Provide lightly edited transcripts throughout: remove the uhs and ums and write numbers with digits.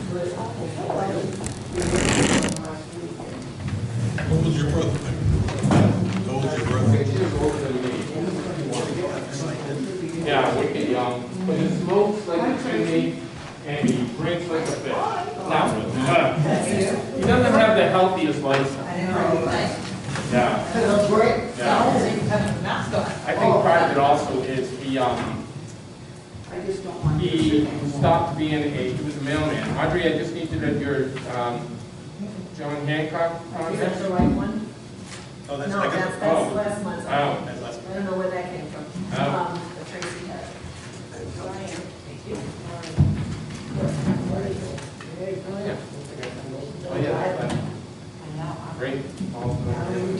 What was your birthday? What was your birthday? Yeah, wicked young. But he smokes like a chimney and he drinks like a fish. Now, he doesn't have the healthiest lifestyle. Yeah. I think part of it also is he stopped being he was a mailman. Audrey, I just need you to your John Hancock project. Is that the right one? Oh, that's No, like that's a, last month. Oh, that's last I don't know where that came from. Oh. The Tracy had. Brian, thank you. Oh, yeah. Great. All right, we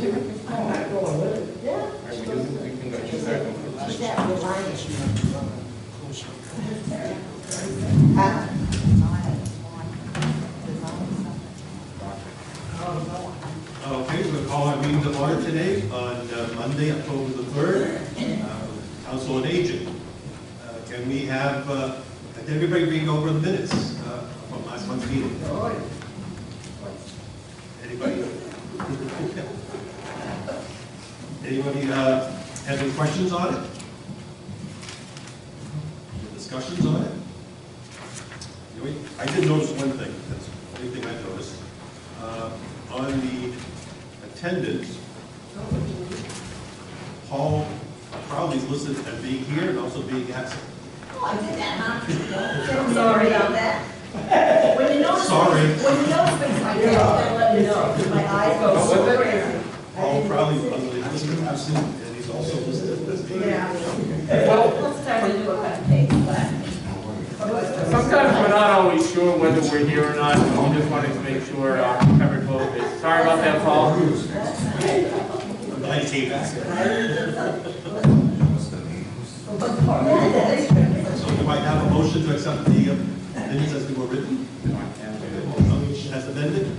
can go use that one. okay, we're going to call our meeting to order today on Monday, October the 3rd. Council on Aging. Can we have, can everybody read over the minutes from last month's meeting? Anybody? Anybody have any questions on it? Any discussions on it? I did notice one thing. That's the only thing I noticed. On the attendance, Paul Crowley's listed as being here and also being absent. Oh, I did that, huh? I'm sorry about that. When you notice, Sorry. When you notice things like that, I'll let you know, because my eyes go so crazy. Paul Crowley was listed as absent and he's also listed as being here. Well, Let's try to do a cut and paste, but. sometimes we're not always sure whether we're here or not, so we just wanted to make sure covered both of it. Sorry about that, Paul. I'm glad you came back. So do I have a motion to accept the minutes as they were written? As amended?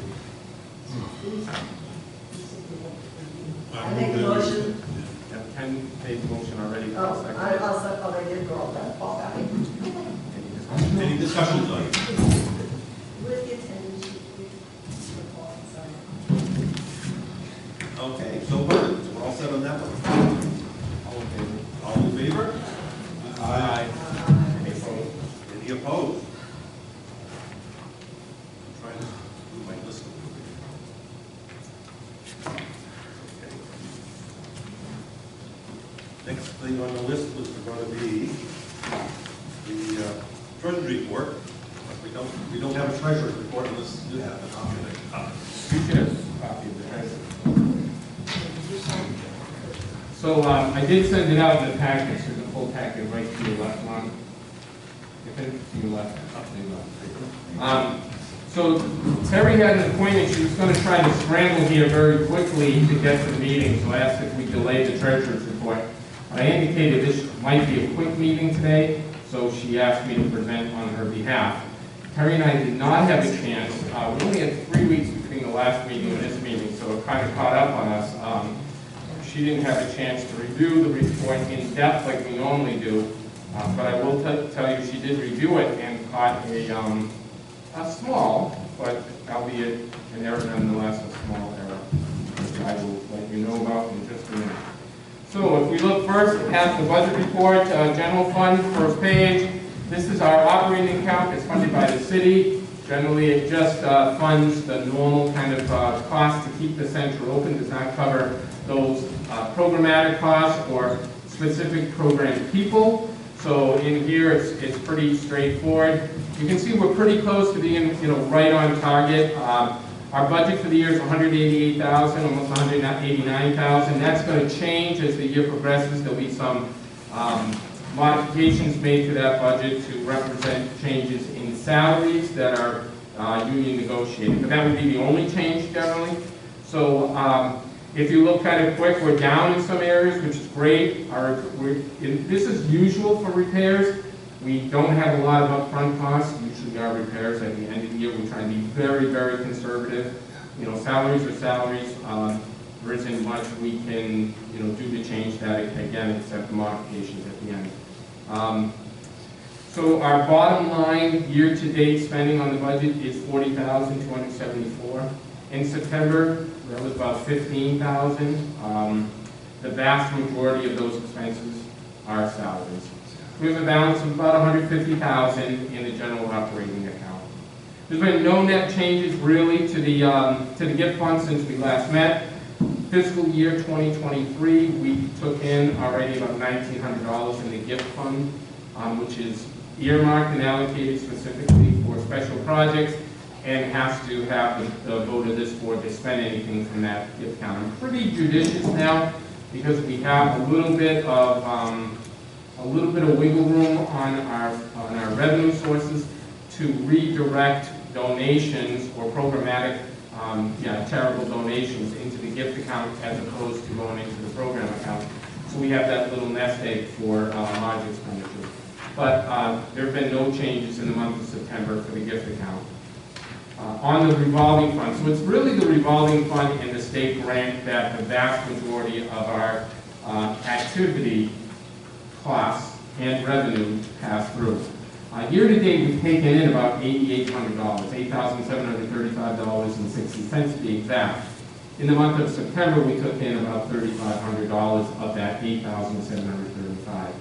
I make a motion. You have 10-page motion already. Oh, I'll set, oh, they did go all that, all that. Any discussions on it? With the attendance sheet, Okay, so voted. So we're all set on that one. All in favor? Aye. Any opposed? Any opposed? I'm trying to move my list a little bit. Okay. Next thing on the list was going to be the treasury report. We don't have a treasurer's report unless you have a copy of it. You should have a copy of the treasurer. So I did send it out in the package, there's a full packet right to your left one. If it's to your left, up to your left. So Terry had an appointment, she was going to try to scramble here very quickly to get to the meeting, so I asked if we delay the treasurer's report. I indicated this might be a quick meeting today, so she asked me to present on her behalf. Terry and I did not have a chance. We only had 3 weeks between the last meeting and this meeting, so it kind of caught up on us. She didn't have a chance to review the report in depth like we normally do, but I will tell you she did review it and caught a small, but albeit an error nonetheless, a small error, which I will let you know about in just a minute. So if we look first at the budget report, general fund, first page, this is our operating account. It's funded by the city. Generally, it just funds the normal kind of cost to keep the center open, does not cover those programmatic costs or specific program people. So in here, it's pretty straightforward. You can see we're pretty close to being, right on target. Our budget for the year is $188,000, almost $189,000. That's going to change as the year progresses. There'll be some modifications made to that budget to represent changes in salaries that are union negotiated. But that would be the only change generally. So if you look kind of quick, we're down in some areas, which is great. This is usual for repairs. We don't have a lot of upfront costs. Usually our repairs at the end of the year, we try to be very, very conservative. Salaries are salaries. There isn't much we can, do to change that again, except the modifications at the end. So our bottom line year-to-date spending on the budget is $40,274. In September, that was about $15,000. The vast majority of those expenses are salaries. We have a balance of about $150,000 in the general operating account. There's been no net changes really to the gift fund since we last met. Fiscal year 2023, we took in already about $1,900 in the gift fund, which is earmarked and allocated specifically for special projects and has to have the vote of this board to spend anything from that gift account. I'm pretty judicious now because we have a little bit of wiggle room on our revenue sources to redirect donations or programmatic charitable donations into the gift account as opposed to going into the program account. So we have that little nest egg for large expenditures. But there have been no changes in the month of September for the gift account. On the revolving fund, so it's really the revolving fund and the state grant that the vast majority of our activity costs and revenue pass through. Year-to-date, we've taken in about $8,800, $8,735.60 to be exact. In the month of September, we took in about $3,500 of that $8,735.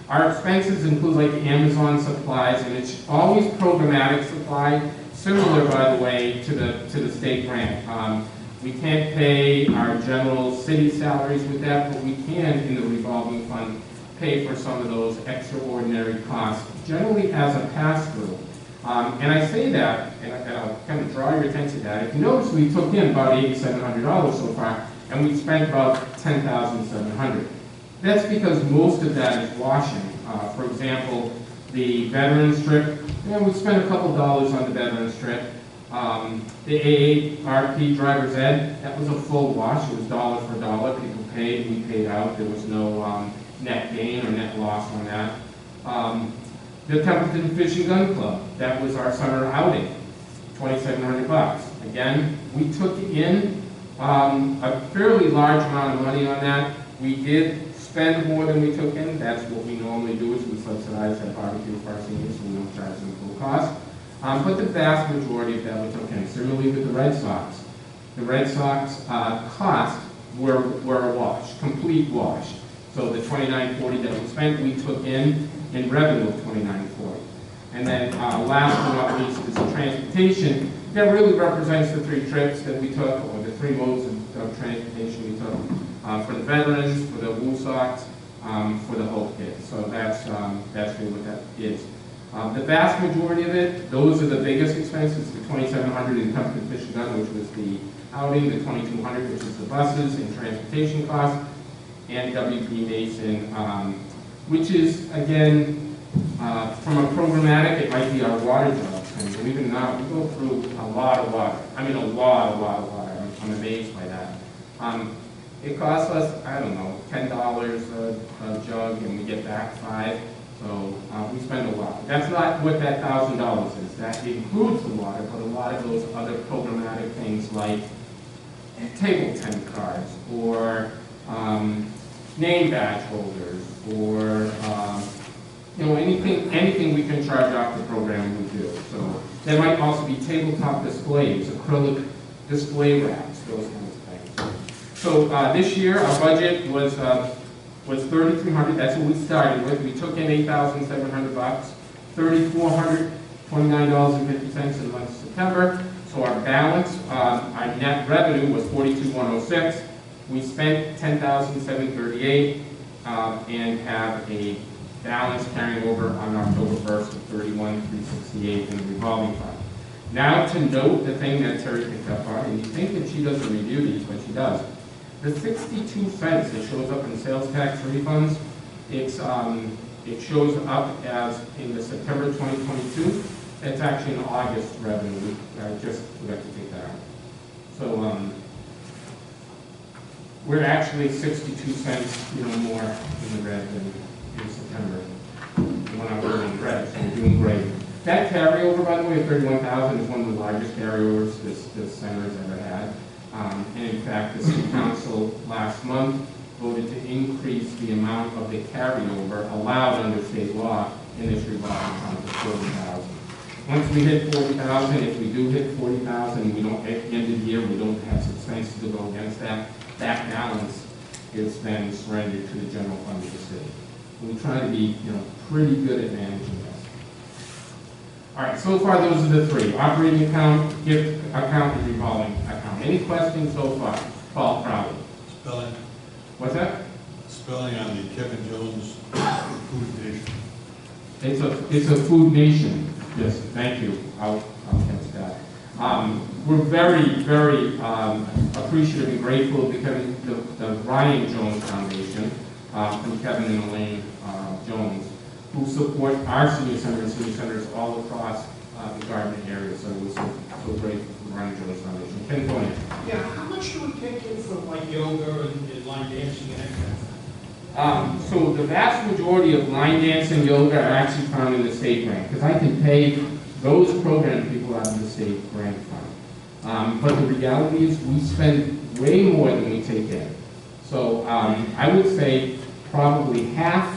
Our expenses include like Amazon supplies, and it's always programmatic supply, similar, by the way, to the state grant. We can't pay our general city salaries with that, but we can, in the revolving fund, pay for some of those extraordinary costs, generally as a pass-through. And I say that, and I'll kind of draw your attention to that. If you notice, we took in about $8,700 so far, and we spent about $10,700. That's because most of that is washing. For example, the veterans trip, we spent a couple dollars on the veterans trip. The AARP driver's ed, that was a full wash. It was dollar for dollar. People paid, we paid out. There was no net gain or net loss on that. The Templeton Fish and Gun Club, that was our summer outing, $2,700. Again, we took in a fairly large amount of money on that. We did spend more than we took in. That's what we normally do, is we subsidize that barbecue for our seniors, so we don't charge them full cost. But the vast majority of that we took in. Similarly with the Red Sox. The Red Sox costs were a wash, complete wash. So the $29.40 that we spent, we took in revenue of $29.40. And then last but not least is the transportation. That really represents the 3 trips that we took, or the 3 modes of transportation we took, for the veterans, for the Woo Sox, for the Hope Kids. So that's really what that is. The vast majority of it, those are the biggest expenses, the $2,700 in Templeton Fish and Gun, which was the outing, the $2,200, which is the buses and transportation costs, and W.P. Mason, which is, again, from a programmatic, it might be our water jobs. And believe it or not, we go through a lot of water. I mean, a lot of water. I'm amazed by that. It costs us, I don't know, $10 a jug, and we get back 5. So we spend a lot. That's not what that $1,000 is. That includes the water, but a lot of those other programmatic things like table tent cards, or name badge holders, or anything we can charge off the program, we do. So there might also be tabletop displays, acrylic display wraps, those kinds of things. So this year our budget was $3,300. That's what we started with. We took in $8,700, $3,429.50 in the month of September. So our balance, our net revenue was $42,106. We spent $10,738 and have a balance carrying over on October 1st of $31,368 in the revolving fund. Now to note the thing that Terry picked up on, and you think that she doesn't review these, but she does. The 62 cents that shows up in sales tax refunds, it shows up as in the September 2022. It's actually an August revenue. I just forgot to take that out. So we're actually 62 cents, more in the red than in September. When I'm doing red, so we're doing great. That carryover, by the way, of 31,000 is one of the largest carryovers this center has ever had. And in fact, the City Council last month voted to increase the amount of the carryover allowed under state law in this revolving fund of 40,000. Once we hit 40,000, if we do hit 40,000, we don't, at the end of the year, we don't have expenses to go against that. That balance is then surrendered to the general fund of the city. We try to be, pretty good at managing this. All right, so far those are the three: operating account, gift account, and revolving account. Any questions so far? Paul, Crowley. Spelling. What's that? Spelling on the Kevin Jones food nation. It's a food nation. Yes, thank you. I'll catch that. We're very, very appreciative and grateful because the Ryan Jones Foundation, from Kevin and Elaine Jones, who support our senior centers all across the Gardner area. So we're so grateful for the Ryan Jones Foundation. Ken Tony. Yeah, how much do it take in from like yoga and line dancing and that kind of thing? So the vast majority of line dance and yoga are actually found in the state grant, because I can pay those program people out of the state grant fund. But the reality is we spend way more than we take in. So I would say probably half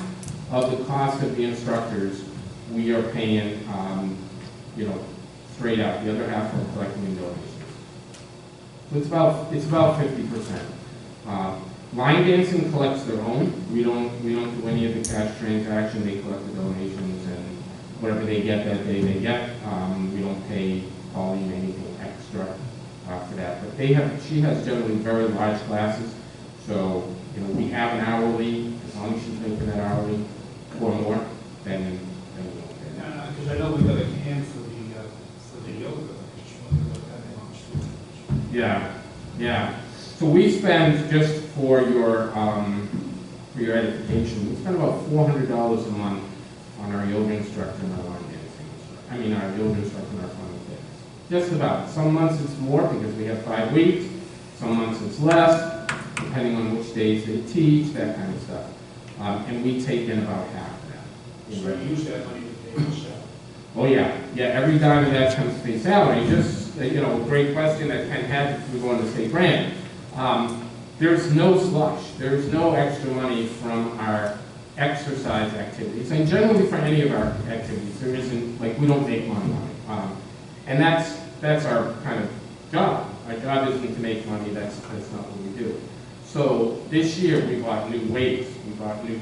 of the cost of the instructors we are paying, straight out. The other half are collecting in donations. So it's about 50%. Line dancing collects their own. We don't do any of the cash transaction. They collect the donations, and whatever they get that day, they get. We don't pay Pauline anything extra for that. But she has generally very large classes, so we have an hourly. As long as she's making that hourly or more, then we don't pay that. Because I know we got a can for the yoga. I just wondered what that amounts to. Yeah. So we spend, just for your edification, we spend about $400 a month on our yoga instructor and our line dancing instructor. Our yoga instructor and our fun and fitness. Just about. Some months it's more because we have 5 weeks. Some months it's less, depending on which days they teach, that kind of stuff. And we take in about half of that. So you use that money to pay yourself. Oh yeah, every dime of that comes to pay salary. Just, a great question that Ken had if we go on the state grant. There's no slush. There's no extra money from our exercise activities, and generally for any of our activities, there isn't, we don't make money on it. And that's our kind of job. Our job isn't to make money. That's not what we do. So this year we bought new weights, we bought new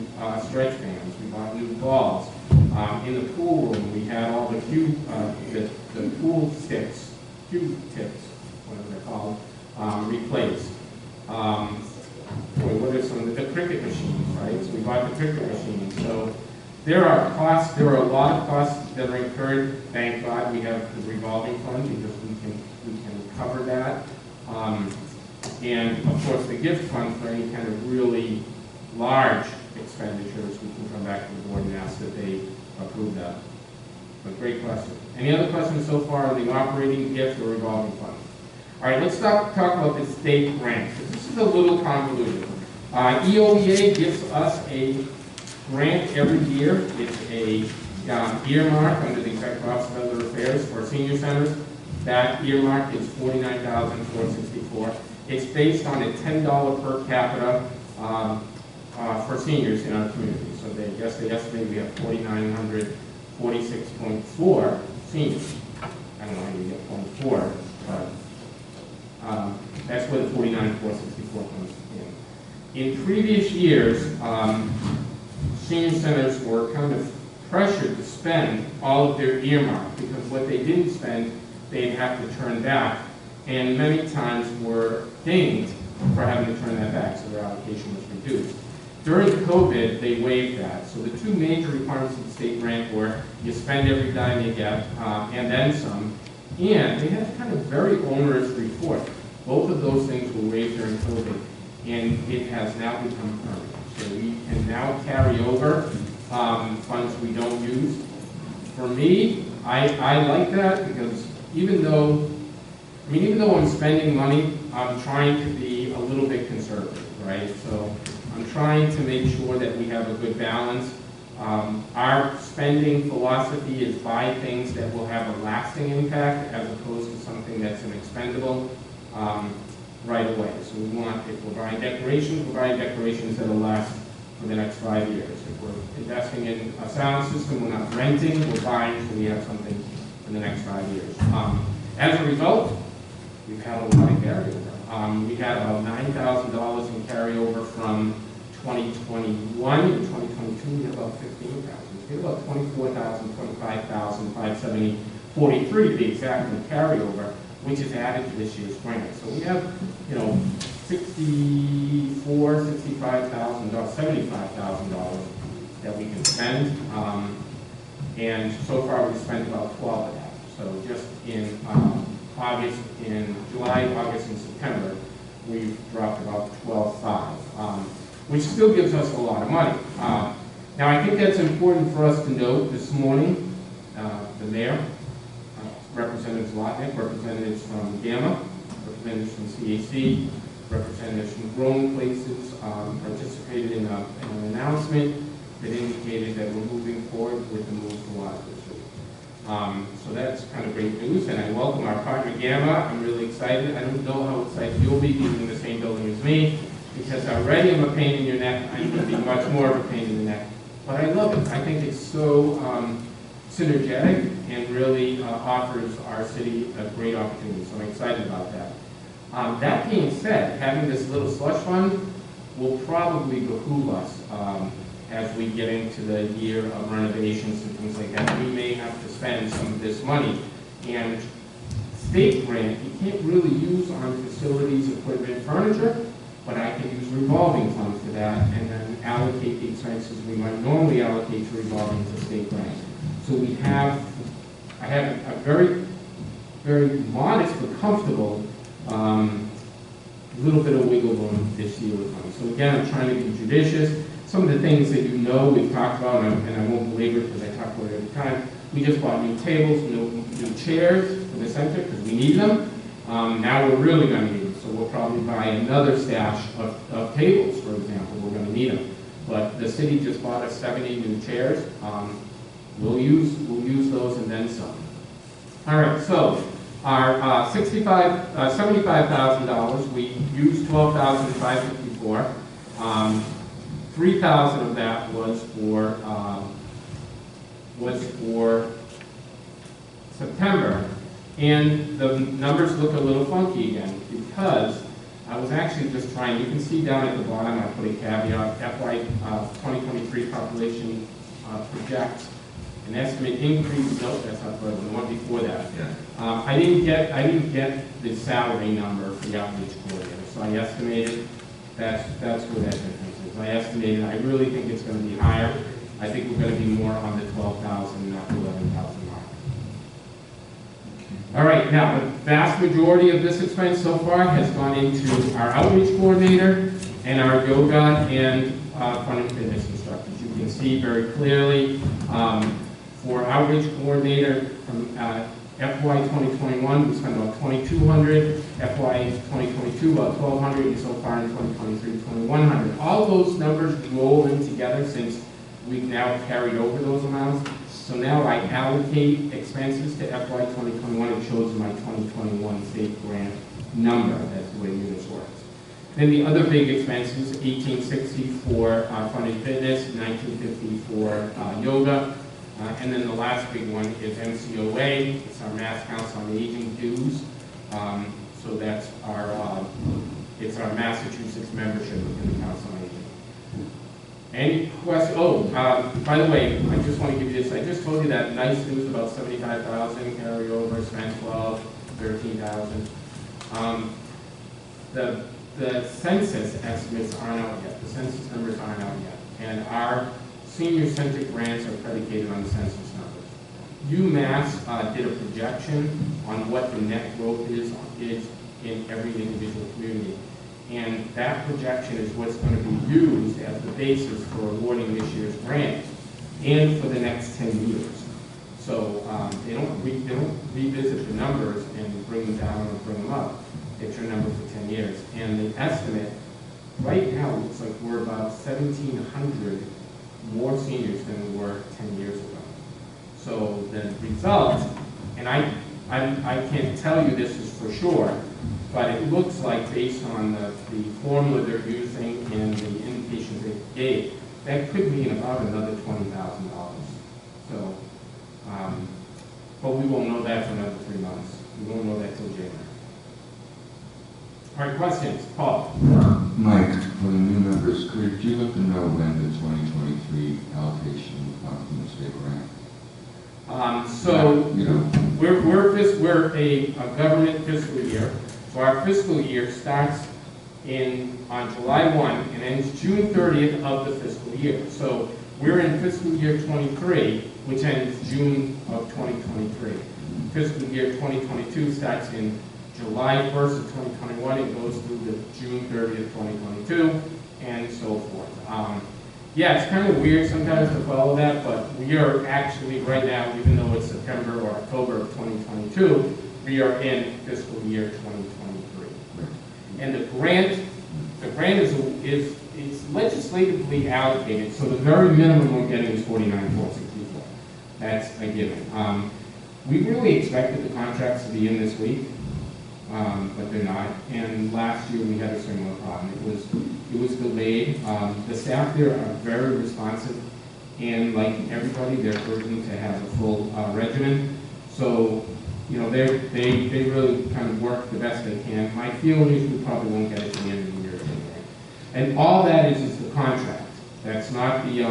stretch bands, we bought new balls. In the pool room, we had all the the pool sticks, cue tips, whatever they're called, replaced. What are some of the cricket machines, right? So we bought the cricket machines. So there are a lot of costs that are incurred. Thank God we have the revolving fund because we can cover that. And of course the gift fund for any kind of really large expenditures, we can come back to the board and ask that they approve that. But great question. Any other questions so far on the operating, gift, or revolving fund? All right, let's talk about the state grant. This is a little convoluted. EOEA gives us a grant every year. It's a earmark under the Executive Office of Other Affairs for senior centers. That earmark is $49,464. It's based on a $10 per capita for seniors in our community. So they estimate we have 4,946.4 seniors. I don't know how you get 0.4, but that's where the 49,464 comes in. In previous years, senior centers were kind of pressured to spend all of their earmark because what they didn't spend, they'd have to turn back, and many times were dinged for having to turn that back, so their allocation was reduced. During COVID, they waived that. So the two major requirements of the state grant were you spend every dime you get, and then some, and they had kind of very onerous report. Both of those things were waived during COVID, and it has now become permanent. So we can now carry over funds we don't use. For me, I like that because even though I'm spending money, I'm trying to be a little bit conservative, right? So I'm trying to make sure that we have a good balance. Our spending philosophy is buy things that will have a lasting impact as opposed to something that's an expendable right away. So we want, if we're buying decorations that'll last for the next 5 years. If we're investing in a sound system, we're not renting, we're buying, so we have something for the next 5 years. As a result, we've had a lot of carryover. We had about $9,000 in carryover from 2021. In 2022, we had about $15,000. We had about $24,000, $25,000, $570, $43 to be exact in carryover, which is added to this year's grant. So we have, $64,000, $65,000, $75,000 that we can spend. And so far, we've spent about 12 of that. So just in August, in July, August, and September, we've dropped about 12.5, which still gives us a lot of money. Now, I think that's important for us to note this morning. The mayor, Representatives Lotnick, representatives from Gamma, representatives from CAC, representatives from Growing Places participated in an announcement that indicated that we're moving forward with the move to Wadsworth Street. So that's kind of great news, and I welcome our partner Gamma. I'm really excited. I don't know how excited you'll be being in the same building as me, because already I'm a pain in your neck. I'm going to be much more of a pain in the neck. But I love it. I think it's so synergetic and really offers our city a great opportunity. So I'm excited about that. That being said, having this little slush fund will probably behoove us as we get into the year of renovations and things like that. We may have to spend some of this money. And state grant, you can't really use on facilities, equipment, furniture, but I can use revolving funds for that and then allocate the expenses we might normally allocate to revolving to state grant. So I have a very, very modest but comfortable little bit of wiggle room this year with money. So again, I'm trying to be judicious. Some of the things that we've talked about, and I won't belabor it because I talk about it every time. We just bought new tables, new chairs for the center because we need them. Now we're really going to need them. So we'll probably buy another stash of tables, for example. We're going to need them. But the city just bought us 70 new chairs. We'll use those and then some. All right, so our $75,000, we used $12,554. 3,000 of that was for September, and the numbers look a little funky again because I was actually just trying. You can see down at the bottom I put a caveat: FY 2023 population projects an estimate increase. Nope, that's not the one before that. Yeah. I didn't get the salary number for the outreach coordinator, so I estimated that's where that difference is. I estimated. I really think it's going to be higher. I think we're going to be more on the 12,000, not the 11,000 mark. All right, now the vast majority of this expense so far has gone into our outreach coordinator and our yoga and fun and fitness instructors. You can see very clearly for outreach coordinator from FY 2021, we spent about $2,200. FY 2022, about $1,200, and so far in 2023, $2,100. All those numbers roll in together since we've now carried over those amounts. So now I allocate expenses to FY 2021. It shows my 2021 state grant number. That's the way Munis works. Then the other big expenses: $1,860 for fun and fitness, $1,950 for yoga. And then the last big one is MCOA. It's our Mass Council on Aging dues. So that's it's our Massachusetts membership within the Council on Aging. Any questions? Oh, by the way, I just want to give you this. I just told you that nice news about 75,000 carryover, spent 12, 13,000. The census estimates aren't out yet. The census numbers aren't out yet. And our senior-centric grants are predicated on the census numbers. UMass did a projection on what the net growth is in every individual community. And that projection is what's going to be used as the basis for awarding this year's grant and for the next 10 years. So they don't revisit the numbers and bring them down or bring them up. It's your number for 10 years. And the estimate right now looks like we're about 1,700 more seniors than we were 10 years ago. So the result, and I can't tell you this is for sure, but it looks like based on the formula they're using and the indications they gave, that could mean about another $20,000. So, but we won't know that for another 3 months. We won't know that till January. All right, questions? Paul? Mike, for the new members, could you let them know when the 2023 allocation will come from the state grant? So You know, we're a government fiscal year. So our fiscal year starts on July 1 and ends June 30th of the fiscal year. So we're in fiscal year 23, which ends June of 2023. Fiscal year 2022 starts in July 1st of 2021 and goes through to June 30th, 2022, and so forth. Yeah, it's kind of weird sometimes to follow that, but we are actually right now, even though it's September or October of 2022, we are in fiscal year 2023. And the grant is legislatively allocated, so the very minimum we're getting is $49,464. That's a given. We really expected the contracts to be in this week, but they're not. And last year we had a similar problem. It was delayed. The staff there are very responsive, and like everybody, they're urgent to have a full regimen. So, you know, they really kind of work the best they can. My feeling is we probably won't get it to the end of the year anyway. And all that is the contract. That's not the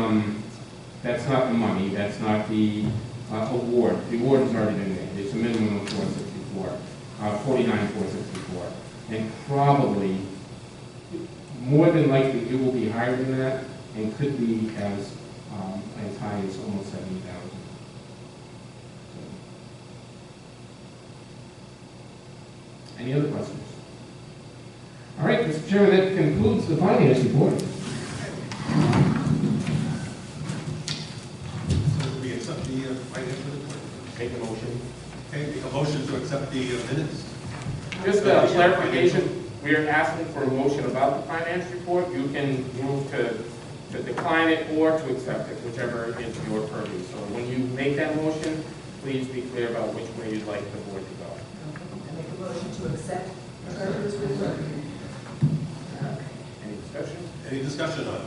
money. That's not the award. The award has already been made. It's a minimum of 49,464, and probably more than likely it will be higher than that, and could be as high as almost 70,000. So. Any other questions? All right, Mr. Chairman, that concludes the finance report. So do we accept the financial report? Make a motion. Okay, make a motion to accept the minutes. Just a clarification, we are asking for a motion about the finance report. You can move to decline it or to accept it, whichever is your purview. So when you make that motion, please be clear about which way you'd like the board to go. I make a motion to accept the treasurer's report. Any discussion? Any discussion on it?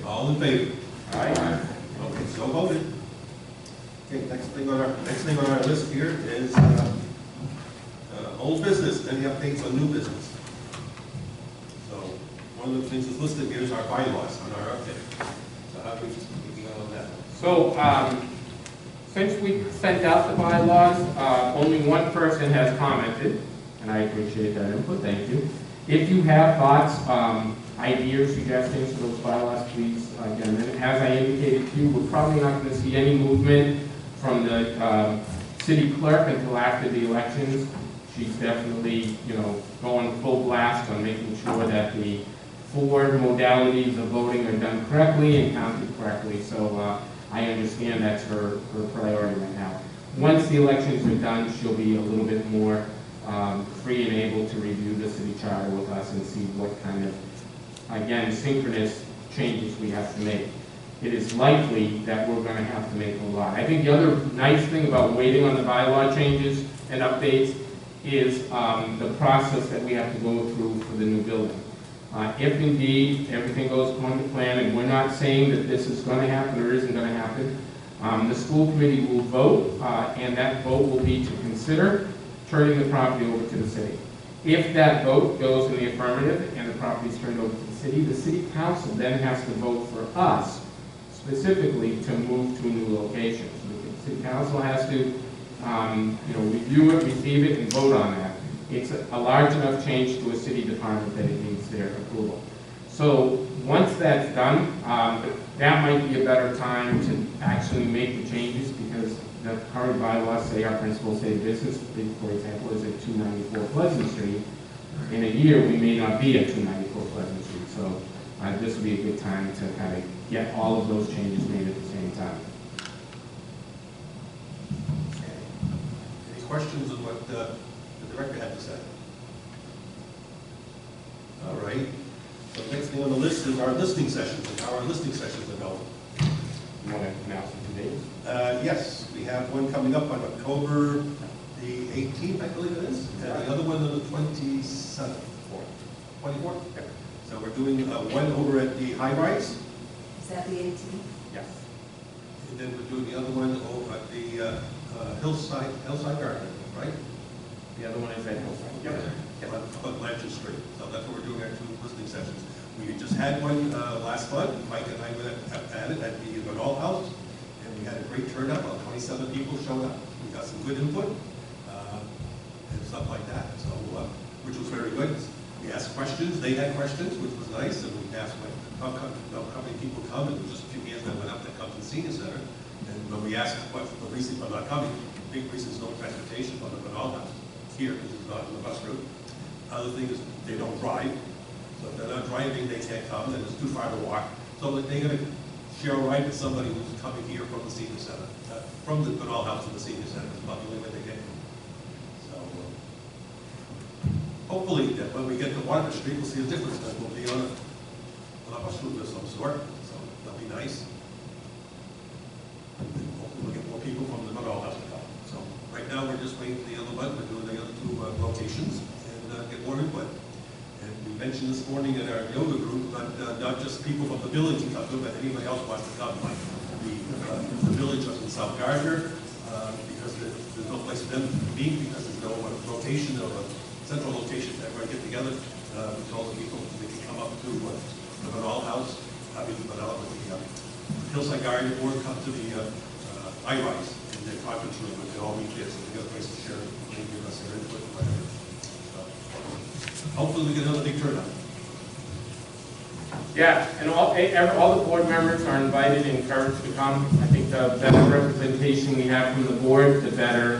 All in favor? Aye. Okay, so voted. Okay, next thing on our list here is old business. Any updates on new business? So one of the things that's listed here is our bylaws on our update. So how do we speaking on that? So since we sent out the bylaws, only one person has commented, and I appreciate that input. Thank you. If you have thoughts, ideas, suggestions for those bylaws, please get them in. As I indicated to you, we're probably not going to see any movement from the city clerk until after the elections. She's definitely, going full blast on making sure that the 4 modalities of voting are done correctly and counted correctly. So I understand that's her priority right now. Once the elections are done, she'll be a little bit more free and able to review the city charter with us and see what kind of, again, synchronous changes we have to make. It is likely that we're going to have to make a lot. I think the other nice thing about waiting on the bylaw changes and updates is the process that we have to go through for the new building. If indeed everything goes according to plan, and we're not saying that this is going to happen or isn't going to happen, the school committee will vote, and that vote will be to consider turning the property over to the city. If that vote goes in the affirmative and the property is turned over to the city council then has to vote for us specifically to move to a new location. So the city council has to review it, receive it, and vote on that. It's a large enough change to a city department that it needs their approval. So once that's done, that might be a better time to actually make the changes because the current bylaws say our principals say business, for example, is at 294 Pleasant Street. In a year, we may not be at 294 Pleasant Street. So this would be a good time to kind of get all of those changes made at the same time. Any questions on what the director had to say? All right. So the next thing on the list is our listening sessions and how our listening sessions are going. You want to announce the dates? Yes, we have one coming up on October the 18th, I believe it is, and the other one on the 27th. 24th? Okay. So we're doing one over at the high rise, Is that the 18th? Yes. and then we're doing the other one over at the Hillside Gardner, right? The other one is at Hillside. Yep. On Blanchard Street. So that's what we're doing, our two listening sessions. We just had one last month. Mike and I went at it at the Vanall House, and we had a great turnout. About 27 people showed up. We got some good input and stuff like that. So, which was very good. We asked questions. They had questions, which was nice. And we asked how many people come, and there was just a few hands that went up that come to the senior center. And when we asked what the reason for not coming, the big reason is no transportation for the Vanall House here. This is not on the bus route. Other thing is they don't drive, so if they're not driving, they can't come, and it's too far to walk. So they're going to share a ride with somebody who's coming here from the senior center, from the Vanall House to the senior center. It's about the only way they get here. So hopefully that when we get to Water Street, we'll see a difference. That we'll be on a bus route of some sort, so that'll be nice. And hopefully we'll get more people from the Vanall House to come. So right now, we're just waiting for the other one. We're doing the other two locations and get more input. And we mentioned this morning in our yoga group, but not just people from the village can come, but anybody else wants to come. Like the village of South Gardner, because there's no place for them to meet because there's no location or a central location to everybody get together. We told the people they can come up to the Vanall House, the Hillside Garden, or come to the I-Rise in the conference room, but they all meet there, so they got a place to share, they give us their input, whatever. Hopefully we get another big turnout. Yeah, and all the board members are invited and encouraged to come. I think the better representation we have from the board, the better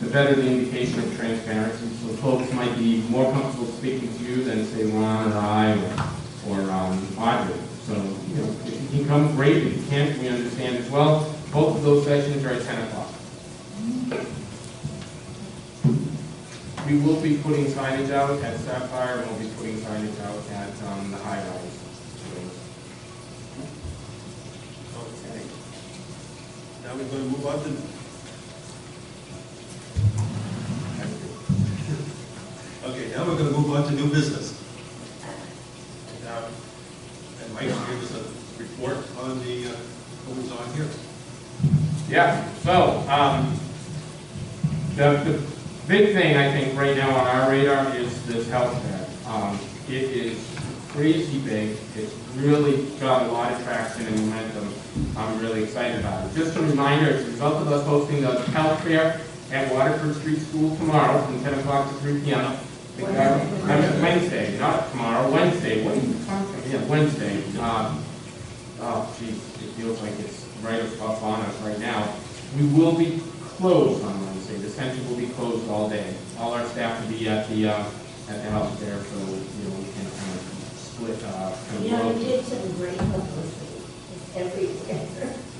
the indication of transparency. So folks might be more comfortable speaking to you than say Ron or I or Audrey. So, you know, if you can come, great. If you can't, we understand as well. Both of those sessions are at 10 o'clock. We will be putting signage out at Sapphire, and we'll be putting signage out at the High Rise. Okay. Now we're going to move on to... Okay, now we're going to move on to new business. And Mike gave us a report on the what was on here. Yeah, so the big thing I think right now on our radar is this health fair. It is crazy big. It's really got a lot of traction and momentum. I'm really excited about it. Just a reminder, it's a result of us hosting the health fair at Waterford Street School tomorrow from 10 o'clock to 3 p.m. Wednesday, not tomorrow, Wednesday. What are you talking about? Yeah, Wednesday. Oh, geez, it feels like it's right up on us right now. We will be closed on Wednesday. The center will be closed all day. All our staff will be at the health fair, so you know we can kind of split. You know, you did some great publicity everywhere.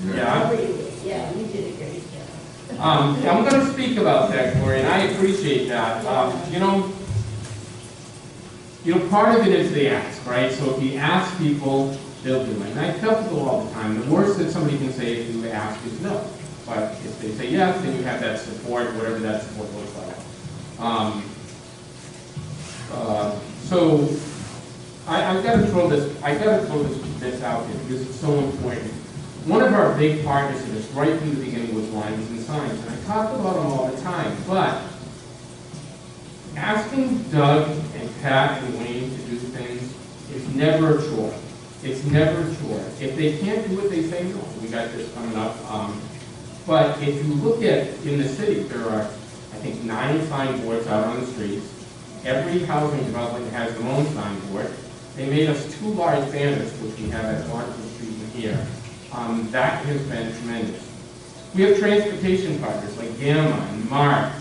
Yeah. Everywhere. Yeah, you did a great job. I'm going to speak about that, Gloria, and I appreciate that. You know, part of it is the ask, right? So if you ask people, they'll do it. And I tell people all the time, the worst that somebody can say if you ask is no. But if they say yes, then you have that support, whatever that support looks like. So I've got to throw this. This out there because it's so important. One of our big partners in this, right from the beginning, was Lines and Signs, and I talk about them all the time. But asking Doug and Pat and Wayne to do things is never a chore. It's never a chore. If they can't do it, they say no. We got this coming up. But if you look at in the city, there are, I think, 9 signboards out on the streets. Every housing development has their own signboard. They made us 2 large banners, which we have at Waterford Street and here. That has been tremendous. We have transportation partners like Gamma and Mark,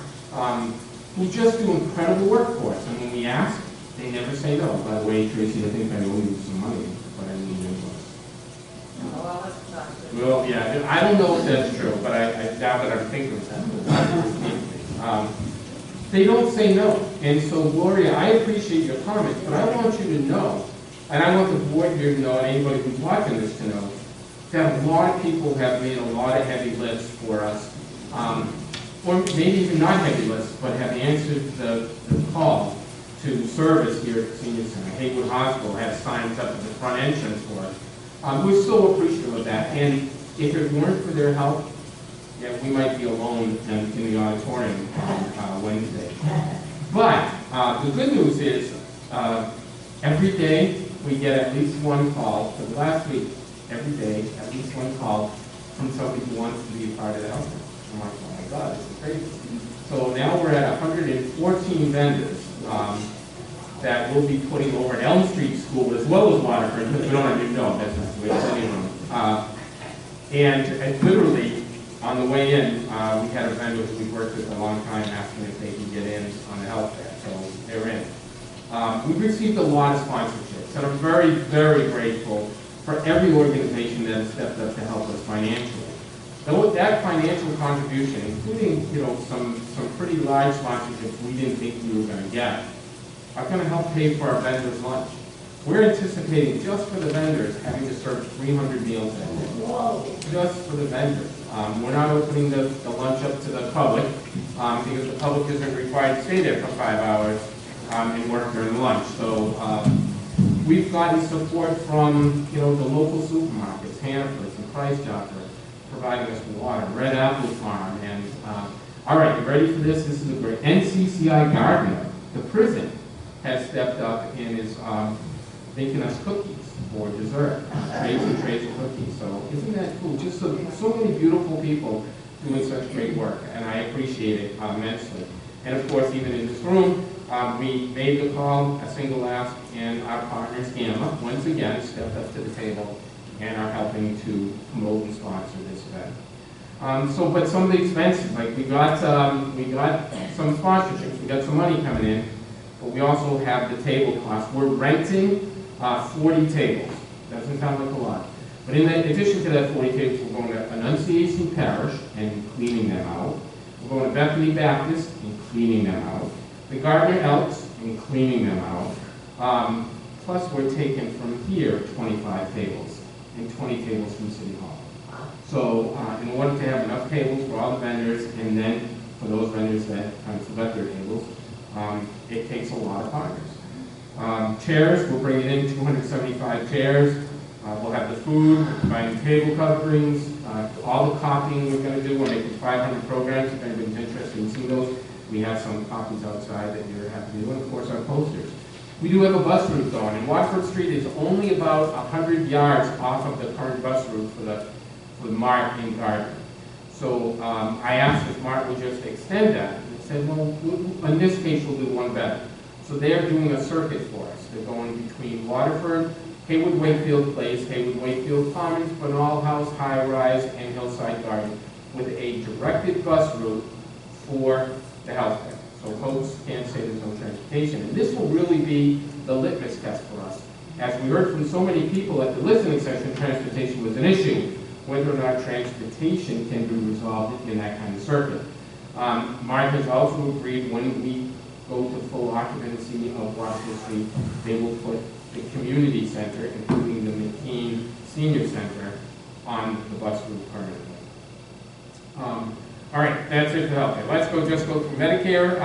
who just do incredible work for us. And when we ask, they never say no. By the way, Tracy, I think I owe you some money, but I need invoice. Oh, I'll have to talk to you. Well, yeah, I don't know if that's true, but I doubt that I'm thinking of that. They don't say no. And so, Gloria, I appreciate your comments, but I want you to know, and I want the board here to know, and anybody who's watching this to know, that a lot of people have made a lot of heavy lifts for us, or maybe even not heavy lifts, but have answered the call to service here at the senior center. Haywood Hospital has signs up at the front entrance for us. We're so appreciative of that, and if it weren't for their help, yeah, we might be alone in the auditorium on Wednesday. But the good news is every day we get at least one call. For the last week, every day, at least one call from somebody who wants to be a part of the health center. I'm like, oh my God, this is crazy. So now we're at 114 vendors that will be putting over at Elm Street School as well as Waterford, because we don't have to know, that's not the way it's anyway. And literally, on the way in, we had a vendor who we've worked with a long time asking if they can get in on the health fair, so they're in. We've received a lot of sponsorships, and I'm very, very grateful for every organization that has stepped up to help us financially. Though that financial contribution, including some pretty large sponsorships we didn't think we were going to get, are going to help pay for our vendors' lunch. We're anticipating just for the vendors having to serve 300 meals that day. Whoa. Just for the vendors. We're not opening the lunch up to the public because the public isn't required to stay there for 5 hours and work during lunch. So we've gotten support from the local supermarkets, Hannaford's and Price Chopper, providing us with water, Red Apple Farm, and all right, you ready for this? This is a great NCCI Gardner, the prison, has stepped up and is making us cookies for dessert, trays and trays of cookies. So isn't that cool? Just so many beautiful people doing such great work, and I appreciate it immensely. And of course, even in this room, we made the call, a single ask, and our partners, Gamma, once again, stepped up to the table and are helping to promote and sponsor this event. But some of the expenses, like we got some sponsorships, we got some money coming in, but we also have the table cost. We're renting 40 tables. Doesn't sound like a lot. But in addition to that 40 tables, we're going to Annunciation Parish and cleaning them out. We're going to Bethany Baptist and cleaning them out. The Gardner Elks and cleaning them out. Plus we're taking from here 25 tables and 20 tables from City Hall. So in order to have enough tables for all the vendors, and then for those vendors that select their tables, it takes a lot of partners. Chairs, we're bringing in 275 chairs. We'll have the food, we're providing table coverings, all the copying we're going to do. We're making 500 programs. If anybody's interested in seeing those, we have some copies outside that you're happy to do, and of course our posters. We do have a bus route going, and Watford Street is only about 100 yards off of the current bus route for the Mart in Gardner. So I asked if Mart would just extend that. And they said, well, in this case, we'll do one better. So they're doing a circuit for us. They're going between Waterford, Haywood Wakefield Place, Haywood Wakefield Commons, Bernal House, High Rise, and Hillside Garden with a directed bus route for the health fair. So folks can't say there's no transportation. And this will really be the litmus test for us. As we heard from so many people at the listening session, transportation was an issue. Whether or not transportation can be resolved in that kind of circuit. Mark has also agreed when we go to full occupancy of Washington Street, they will put the community center, including the McKean Senior Center, on the bus route permanently. All right, that's it for healthcare. Let's just go through Medicare.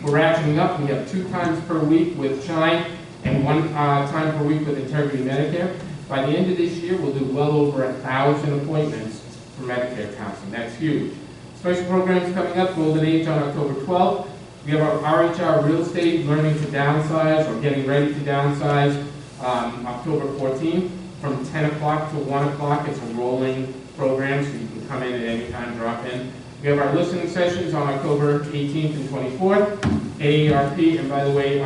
We're ratcheting up. We have 2 times per week with Shine and 1 time per week with Integrity Medicare. By the end of this year, we'll do well over 1,000 appointments for Medicare counseling. That's huge. Special programs coming up, Golden Age on October 12th. We have our RHR Real Estate, Learning to Downsize or Getting Ready to Downsize, October 14th. From 10 o'clock to 1 o'clock, it's a rolling program, so you can come in at any time, drop in. We have our listening sessions on October 18th and 24th. AARP, and by the way,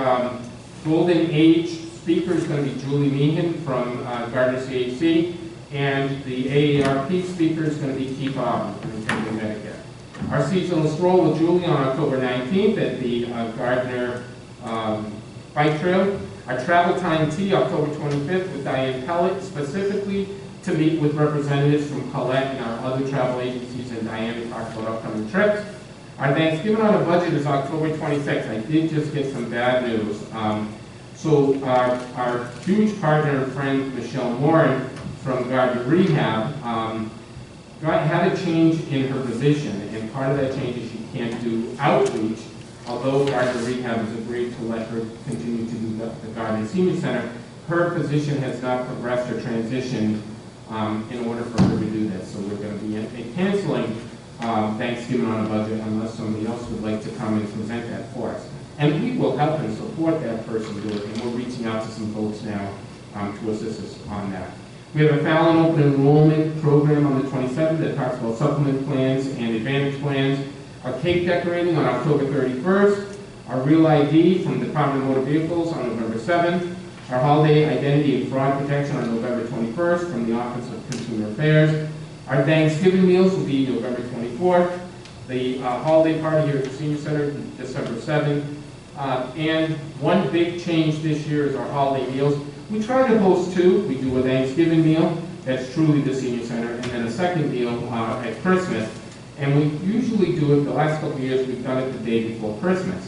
Golden Age speaker is going to be Julie Meehan from Gardner CHC, and the AARP speaker is going to be Keith Auburn from Integrity Medicare. Our seasonal stroll with Julie on October 19th at the Gardner Bike Trail. Our travel time tea, October 25th with Diane Pellet, specifically to meet with representatives from Colette and our other travel agencies, and Diane to talk about upcoming trips. Our Thanksgiving on a Budget is October 26th. I did just get some bad news. So our huge partner and friend, Michelle Morin from Gardner Rehab, had a change in her position, and part of that change is she can't do outreach although Gardner Rehab has agreed to let her continue to do the Gardner Senior Center, her position has not progressed or transitioned in order for her to do this. So we're going to be canceling Thanksgiving on a budget unless somebody else would like to come and present that for us. And we will help and support that person do it, and we're reaching out to some folks now to assist us on that. We have a Fallon open enrollment program on the 27th that talks about supplement plans and advantage plans. Our cake decorating on October 31st. Our Real ID from the Department of Motor Vehicles on November 7th. Our Holiday Identity and Fraud Protection on November 21st from the Office of Consumer Affairs. Our Thanksgiving meals will be November 24th. The holiday party here at the Senior Center, December 7th. And one big change this year is our holiday meals. We try to host two. We do a Thanksgiving meal, that's truly the Senior Center, and then a second meal at Christmas. And we usually do it, the last couple of years, we've done it the day before Christmas.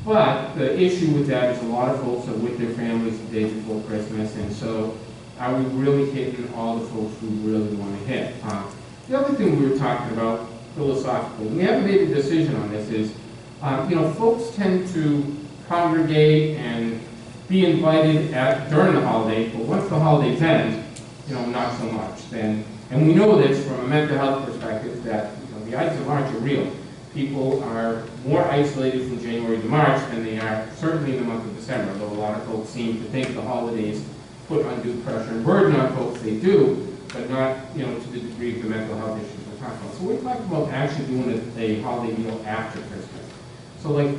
But the issue with that is a lot of folks are with their families the day before Christmas, and so are we really hitting all the folks we really want to hit? The other thing we were talking about philosophically, we haven't made a decision on this, is folks tend to congregate and be invited during the holiday, but once the holidays end, not so much. And we know this from a mental health perspective that the ides of March are real. People are more isolated from January to March than they are certainly in the month of December, though a lot of folks seem to think the holidays put undue pressure and burden on folks. They do, but not to the degree of the mental health issues we're talking about. So we're talking about actually doing a holiday meal after Christmas. So like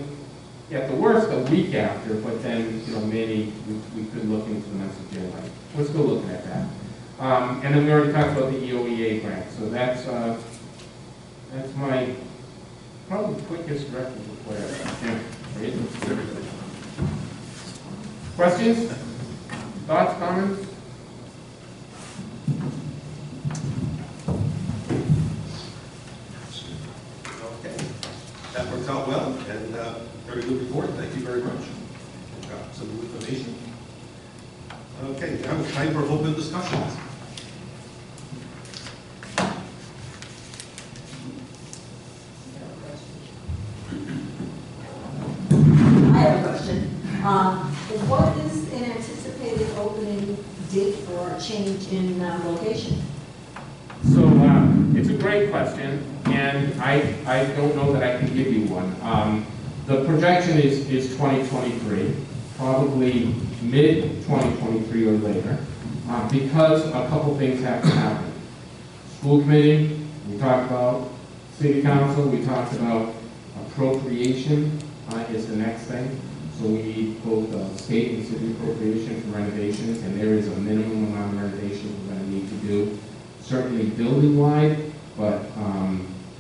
at the worst a week after, but then maybe we could look into the months of January. We're still looking at that. And then we already talked about the EOEA grant. So that's my probably quickest record report. Yeah. Questions? Thoughts, comments? Okay, that works out well, and very good report. Thank you very much. Got some new information. Okay, now it's time for open discussions. I have a question. What is an anticipated opening date for a change in location? So it's a great question, and I don't know that I can give you one. The projection is 2023, probably mid-2023 or later, because a couple things have to happen. School committee, we talked about. City council, we talked about. Appropriation is the next thing. So we need both state and city appropriation for renovations, and there is a minimum amount of renovations we're going to need to do. Certainly building-wide, but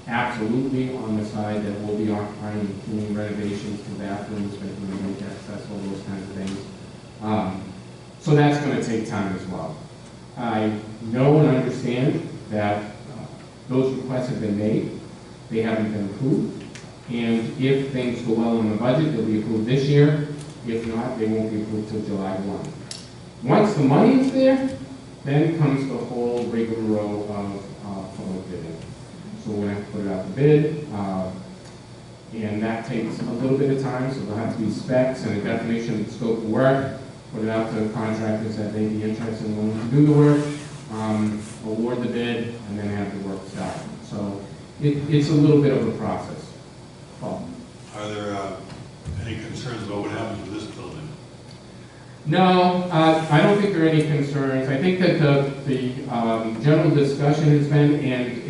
absolutely on the side that we'll be occupying, doing renovations to bathrooms, making them more accessible, those kinds of things. So that's going to take time as well. I know and understand that those requests have been made. They haven't been approved. And if things go well in the budget, they'll be approved this year. If not, they won't be approved till July 1. Once the money is there, then comes the whole rigmarole of public bidding. So we're going to have to put it out to bid, and that takes a little bit of time, so there'll have to be specs and a definition of the scope of work, put it out to contractors that may be interested in wanting to do the work, award the bid, and then have the work start. So it's a little bit of a process. Paul? Are there any concerns about what happens with this building? No, I don't think there are any concerns. I think that the general discussion has been, and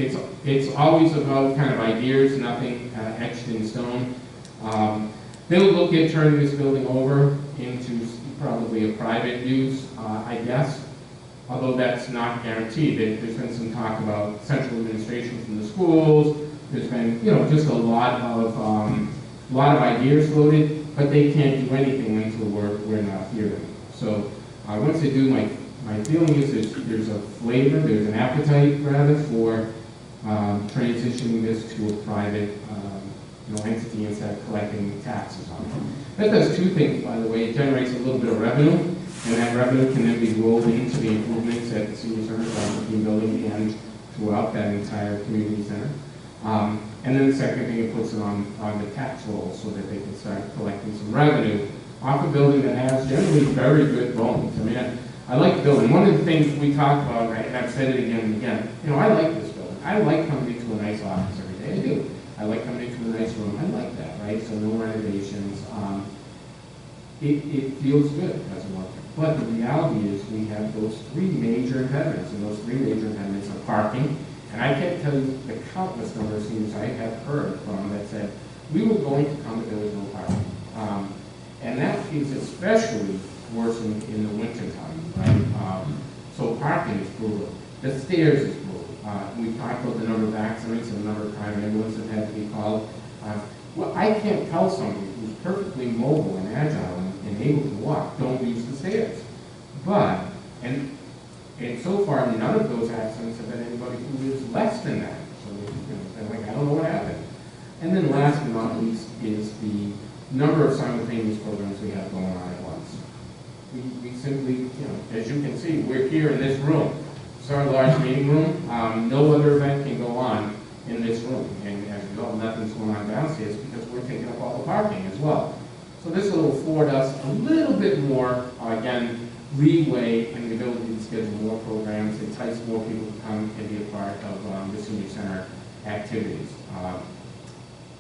it's always about kind of ideas, nothing etched in stone. They'll look at turning this building over into probably a private use, I guess, although that's not guaranteed. There's been some talk about central administration from the schools. There's been, just a lot of ideas floated, but they can't do anything until we're not here. So once they do, my feeling is there's a flavor, there's an appetite rather for transitioning this to a private entity instead of collecting taxes on it. That does two things, by the way. It generates a little bit of revenue, and that revenue can then be rolled into the improvements at the senior center, building, and throughout that entire community center. And And then the second thing, it puts it on the tax roll so that they can start collecting some revenue off a building that has generally very good bones. I mean, I like the building. One of the things we talked about, right, and I've said it again and again, I like this building. I like coming into a nice office every day. I do. I like coming into a nice room. I like that, right? So no renovations. It feels good as a worker. But the reality is we have those three major impediments, and those three major impediments are parking. And I can't tell you the countless number of seniors I have heard from that said, we were going to come, but there was no parking. And that is especially worse in the winter time, right? So parking is brutal. The stairs is brutal. We talked about the number of accidents and the number of time ambulances that had to be called. Well, I can't tell somebody who's perfectly mobile and agile and able to walk, don't use the stairs. But, and so far, none of those accidents have been anybody who is less than that. So, they're like, I don't know what happened. And then last but not least is the number of simultaneous programs we have going on at once. We simply, as you can see, we're here in this room. It's our large meeting room. No other event can go on in this room. And as you know, nothing's going on downstairs because we're taking up all the parking as well. So this will afford us a little bit more, again, leeway and the ability to schedule more programs, entice more people to come and be a part of the senior center activities.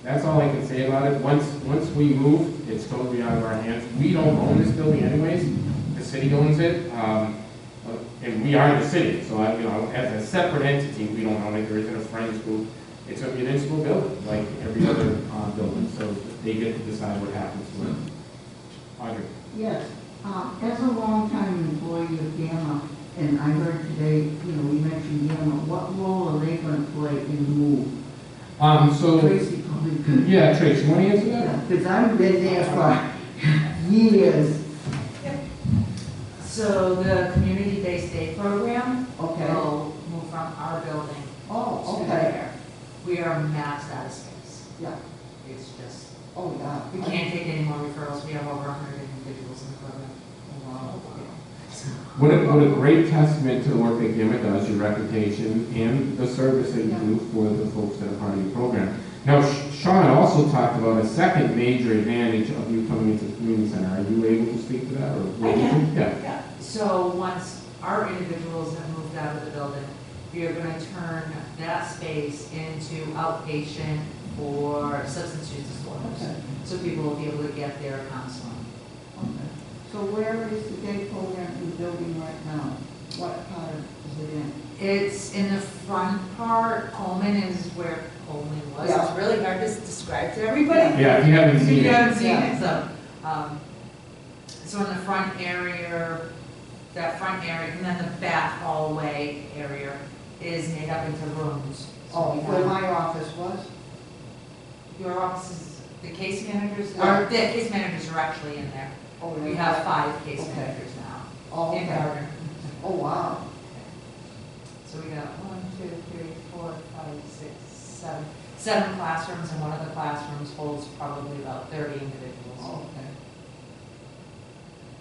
That's all I can say about it. Once we move, it's totally out of our hands. We don't own this building anyways. The city owns it, and we are the city. So as a separate entity, we don't own it. There isn't a friends group. It's a municipal building, like every other building. So they get to decide what happens to it. Audrey. Yes. As a longtime employee of Gamma, and I heard today, we mentioned Gamma, what role are they going to play in the move? Tracy probably could. Yeah, Tracy, you want to answer that? Because I've been there for years. So the community-based day program Okay. will move from our building Oh, to okay. there. We are maxed out of space. Yeah. It's just, Oh, yeah. we can't take any more referrals. We have over 100 individuals in the program. Wow. What a great testament to the work that Gamma does, your reputation, and the service that you do for the folks that are part of your program. Now, Sean also talked about a second major advantage of you coming into the community center. Are you able to speak to that? Or I can. Yeah. So once our individuals have moved out of the building, we are going to turn that space into outpatient for substance use disorders. Okay. So people will be able to get their counseling. Okay. So where is the day program in the building right now? What part is it in? It's in the front part. Coleman is where Coleman was. Yeah. It's really hard to describe to everybody. Yeah, if you haven't If seen you it. haven't seen Yeah. it, so in the front area, that front area, and then the back hallway area is made up into rooms. So Oh, we where have- my office was? Your offices, the case managers, Yeah. or the case managers are actually in there. Oh, We have 5 case Okay. managers now. Oh, In okay. Gardner. Oh, wow. So we got 1, 2, 3, 4, 5, 6, 7. 7 classrooms, and one of the classrooms holds probably about 30 individuals. Oh, okay.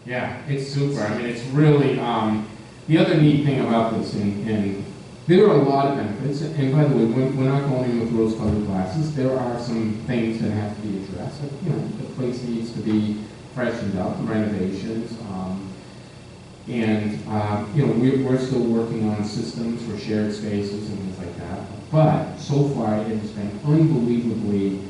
Yeah, it's super. I mean, it's really, the other neat thing about this, and there are a lot of benefits, and by the way, we're not going in with rose-colored glasses. There are some things that have to be addressed. Like, the place needs to be freshened up, the renovations, we're still working on systems for shared spaces and things like that. But so far, it has been unbelievably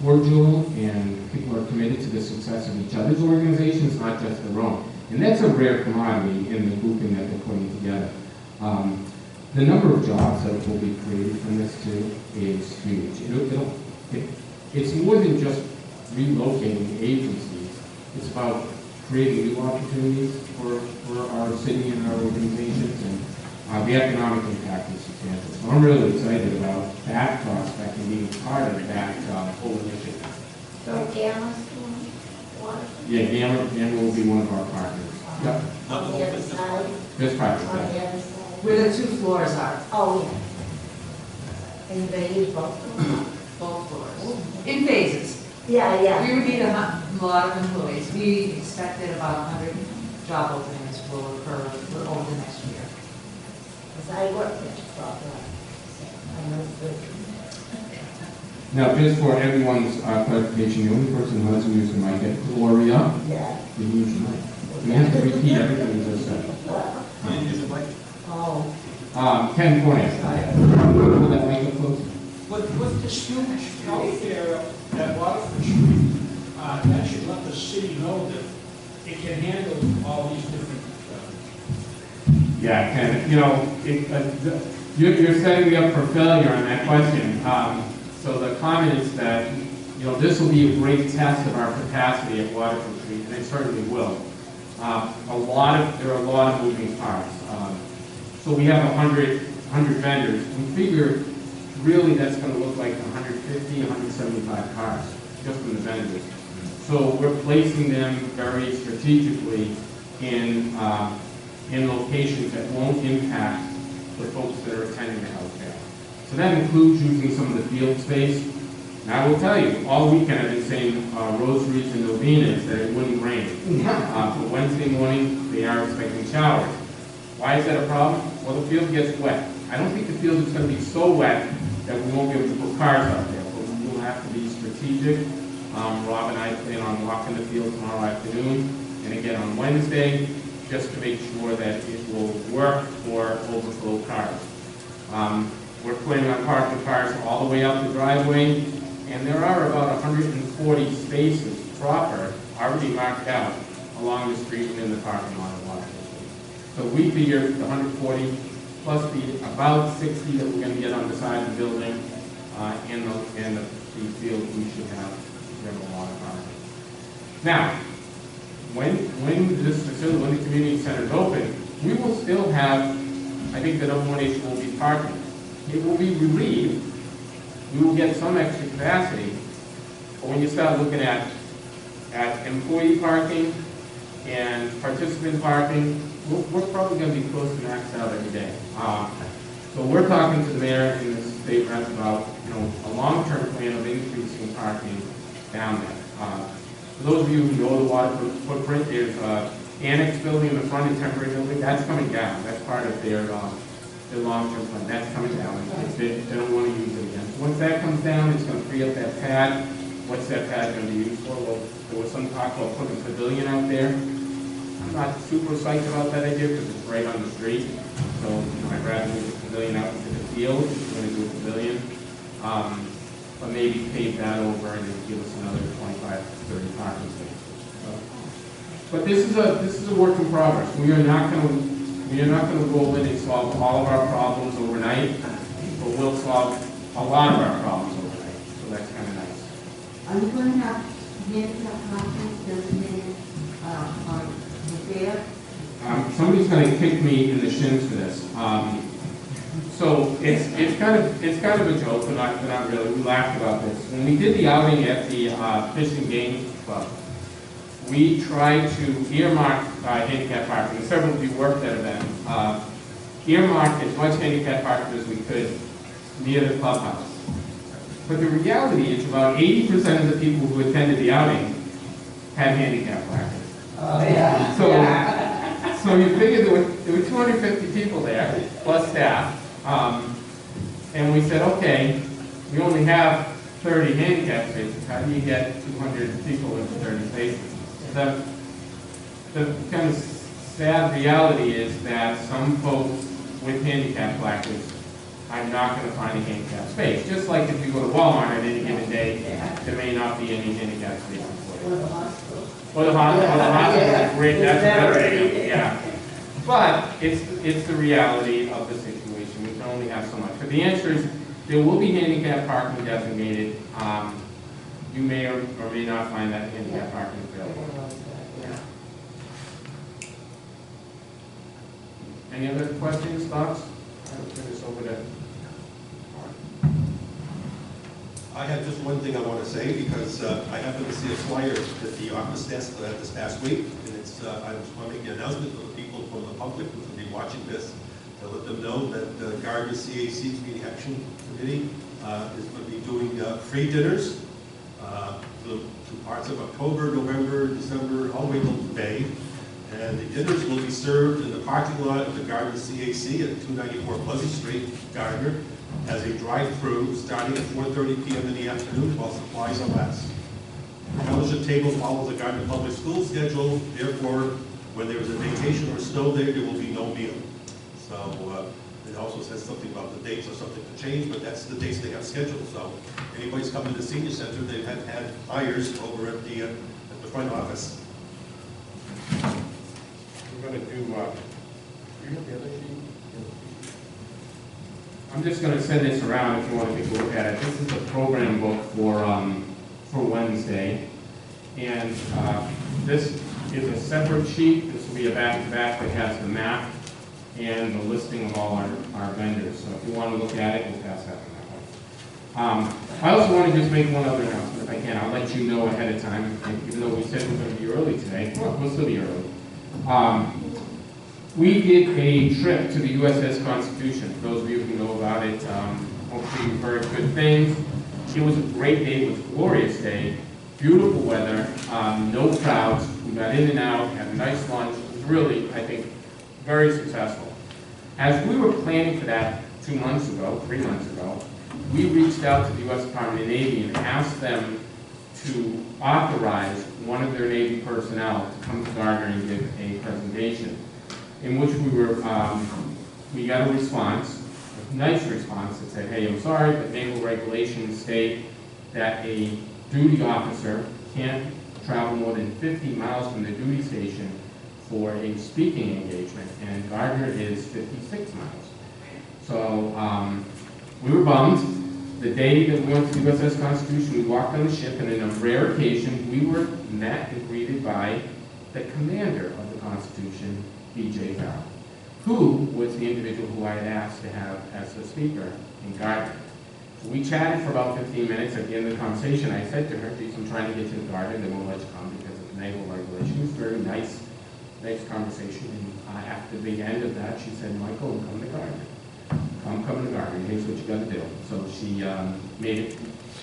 cordial, and people are committed to the success of each other's organizations, not just their own. And that's a rare commodity in the grouping that they're putting together. The number of jobs that will be created from this too is huge. It's more than just relocating agencies. It's about creating new opportunities for our city and our organizations, and the economic impact is substantial. So I'm really excited about that prospect and being part of that whole initiative. So Gamma's one, Yeah, Gamma will be one of our partners. Yep, on the other side, this project. on yeah. the other side. Where the 2 floors are, Oh, yeah. And you're gonna use both of them? both floors, in phases. Yeah, yeah. We would need a lot of employees. We expected about 100 job openings will occur over the next year. Because I worked there for a while, so I know it's good. Now, just for everyone's clarification, the only person who hasn't used the mic yet, Gloria, Yeah. you use the mic. You have to repeat everything you just said. You didn't use the mic? Oh. Ken Cornish. Hold that mic up close. With this huge out there at Waterford Street, that should let the city know that it can handle all these different, Yeah, Ken, you know, you're setting me up for failure on that question. So the comment is that, you know, this will be a great test of our capacity at Waterford Street, and it certainly will. There are a lot of moving parts. So we have 100 vendors. We figure really that's going to look like 150, 175 cars, just from the vendors. So we're placing them very strategically in locations that won't impact the folks that are attending the health fair. So that includes using some of the field space. And I will tell you, all weekend I've been saying rosaries and novenas that it wouldn't rain. But Wednesday morning, they are expecting showers. Why is that a problem? Well, the field gets wet. I don't think the field is going to be so wet that we won't be able to put cars out there, but we will have to be strategic. Rob and I plan on walking the field tomorrow afternoon, and again on Wednesday, just to make sure that it will work for overflow cars. We're planning on parking cars all the way out the driveway, and there are about 140 spaces proper, already marked out along the street and in the parking lot of Waterford. So we figure the 140 plus the about 60 that we're going to get on the side of the building and the field, we should have a lot of parking. Now, when this facility, when the community center is open, we will still have, I think the number one issue will be parking. It will be relieved. We will get some extra capacity, but when you start looking at employee parking and participant parking, we're probably going to be close to maxed out every day. So we're talking to the mayor and the state reps about, you know, a long-term plan of increasing parking down there. For those of you who know the Waterford footprint, there's an annex building in the front and temporary building. That's coming down. That's part of their long-term plan. That's coming down. They don't want to use it again. So once that comes down, it's going to free up that pad. What's that pad going to be used for? Well, there was some talk about putting a pavilion out there. I'm not super psyched about that idea because it's right on the street. So I'd rather move the pavilion out into the field if we're going to do a pavilion. But maybe pave that over and then give us another 25, 30 parking spaces. But this is a work in progress. We are not going to go in and solve all of our problems overnight, but we'll solve a lot of our problems overnight. So that's kind of nice. Are you going to have handicap parking designated on the fair? Somebody's going to kick me in the shins for this. So it's kind of a joke, but not really. We laughed about this. When we did the outing at the Fish and Game Club, we tried to earmark handicap parking. Several of you worked at event. Earmark as much handicap parking as we could near the clubhouse. But the reality is about 80% of the people who attended the outing had handicap parking. Oh, yeah. So you figure there were 250 people there, plus staff. And we said, okay, we only have 30 handicap spaces. How do you get 200 people into 30 spaces? The kind of sad reality is that some folks with handicap placards are not going to find a handicap space. Just like if you go to Walmart on any given day, there may not be any handicap spaces for you. Or the hospital. Or the hospital is great, that's a better Exactly. idea, yeah. But it's the reality of the situation. We can only have so much. But the answer is, there will be handicap parking designated. You may or may not find that handicap parking available. Yeah. Any other questions, thoughts? I will turn this over to. I have just one thing I want to say, because I happened to see a flyer at the office desk this past week, and it's, I was want to make an announcement to the people from the public who will be watching this, to let them know that the Gardner CAC Community Action Committee is going to be doing free dinners through parts of October, November, December, all the way till May. And the dinners will be served in the parking lot of the Gardner CAC at 294 Pleasant Street, Gardner. has a drive-through starting at 4:30 p.m. in the afternoon while supplies are last. The fellowship table follows the Gardner Public Schools schedule, therefore, when there is a vacation or snow day, there will be no meal. So it also says something about the dates or something to change, but that's the dates they have scheduled. So anybody's coming to the senior center, they've had flyers over at the front office. We're going to do, do you have the other sheet? I'm just going to send this around if you want to take a look at it. This is the program book for Wednesday. And this is a separate sheet. This will be a back-to-back that has the map and the listing of all our vendors. So if you want to look at it, we'll pass that one that way. I also want to just make one other announcement, if I can. I'll let you know ahead of time, even though we said we're going to be early today. Well, we'll still be early. We did a trip to the USS Constitution. For those of you who know about it, hopefully you've heard good things. It was a great day. It was a glorious day. Beautiful weather, no crowds. We got in and out, had a nice lunch. It was really, I think, very successful. As we were planning for that 3 months ago, we reached out to the U.S. Department of Navy and asked them to authorize one of their Navy personnel to come to Gardner and give a presentation, in which we got a response, a nice response that said, hey, I'm sorry, but naval regulations state that a duty officer can't travel more than 50 miles from the duty station for a speaking engagement, and Gardner is 56 miles. So we were bummed. The day that we went to the USS Constitution, we walked on the ship, and on a rare occasion, we were met and greeted by the commander of the Constitution, B.J. Farrell, who was the individual who I had asked to have as the speaker in Gardner. So we chatted for about 15 minutes. At the end of the conversation, I said to her, geez, I'm trying to get you to Gardner, they won't let you come because of the naval regulations. It was very nice conversation, and after the end of that, she said, Michael, come to Gardner. Come to Gardner, here's what you got to do. So she made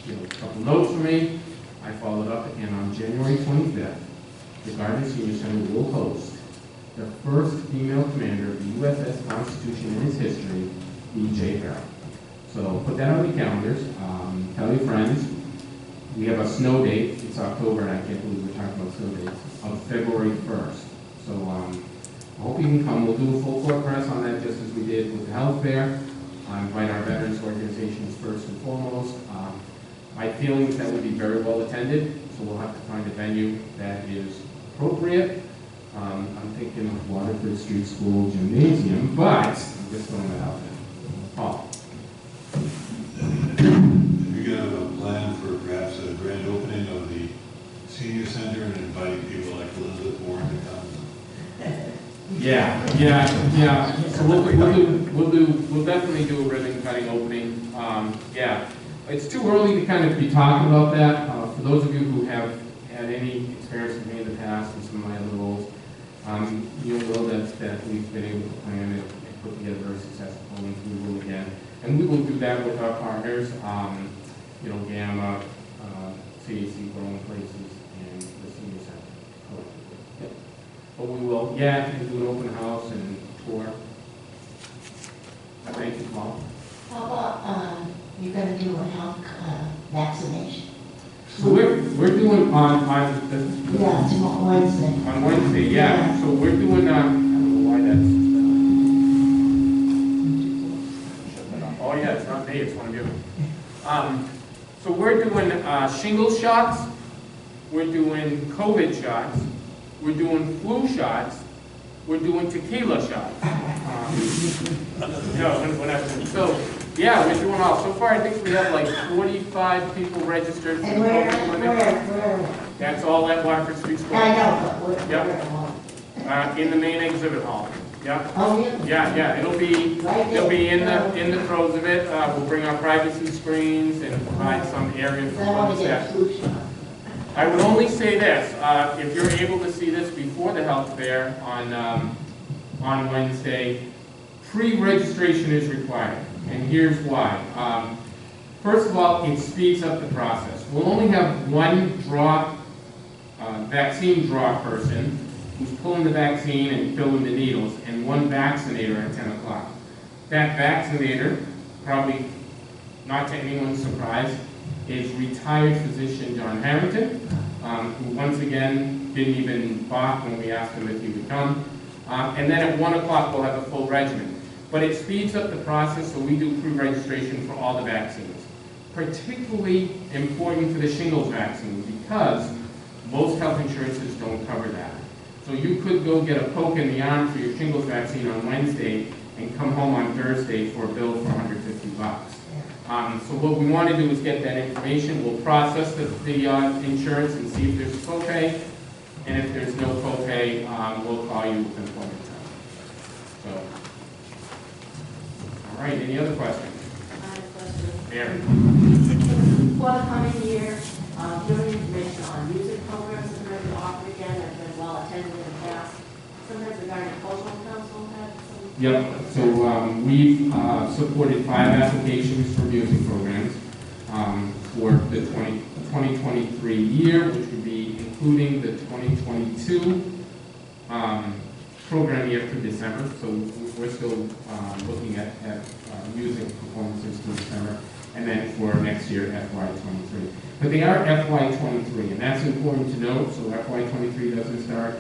a couple notes for me. I followed up, and on January 25th, the Gardner Senior Center will host the first female commander of the USS Constitution in its history, B.J. Farrell. So put that on the calendars. Tell your friends. We have a snow date. It's October, and I can't believe we're talking about snow dates, of February 1st. So I hope you can come. We'll do a full court press on that, just as we did with the health fair. I invite our veterans organizations first and foremost. My feeling is that would be very well attended, so we'll have to find a venue that is appropriate. I'm thinking of Waterford Street School Gymnasium, but I'm just throwing that out there. Paul. Have you got a plan for perhaps a grand opening of the senior center and inviting people like Elizabeth Warren to come? Yeah. So we'll definitely do a ribbon cutting opening. Yeah, it's too early to kind of be talking about that. For those of you who have had any experience with me in the past and some of my other roles, you'll know that we've been able to plan and put together very successful openings. We will again, and we will do that with our partners. Gamma, CAC, Growing Places, and the Senior Center. Yep. But we will, do an open house and tour. Thank you, Paul. How about, you're gonna do a health vaccination? So we're doing on Yeah, it's on Wednesday. On Wednesday, yeah. So we're doing, I don't know why that's, shut that off. Oh yeah, it's not me, it's one of you. So we're doing shingles shots, we're doing COVID shots, we're doing flu shots, we're doing tequila shots. So, yeah, we're doing all. So far, I think we have like 45 people registered for the And COVID clinic. where? That's all at Waterford Street School. I know, but where? Yep. In the main exhibit hall. Yep. Oh, really? Yeah. It'll be in the Right throes of it. We'll bring our privacy screens and provide some area for I want folks to get a that. flu shot. I would only say this, if you're able to see this before the health fair on Wednesday, pre-registration is required, and here's why. First of all, it speeds up the process. We'll only have one vaccine draw person who's pulling the vaccine and filling the needles, and one vaccinator at 10 o'clock. That vaccinator probably not to anyone's surprise, is retired physician John Harrington, who once again didn't even balk when we asked him if he would come. And then at 1 o'clock, we'll have a full regimen. But it speeds up the process, so we do pre-registration for all the vaccines. Particularly important for the shingles vaccine, because most health insurances don't cover that. So you could go get a poke in the arm for your shingles vaccine on Wednesday and come home on Thursday for a bill for $150. So what we want to do is get that information. We'll process the insurance and see if there's a copay. And if there's no copay, we'll call you with employment time. So, all right, any other questions? I have a question. Mary? For the coming year, giving information on music programs that are going to be offered again and been well attended in the past. Sometimes the Gardner Cultural Council had some. Yep, so we've supported 5 applications for music programs for the 2023 year, which would be including the 2022 program year through December. So we're still looking at music performances through December, and then for next year, FY23. But they are FY23, and that's important to note. So FY23 doesn't start,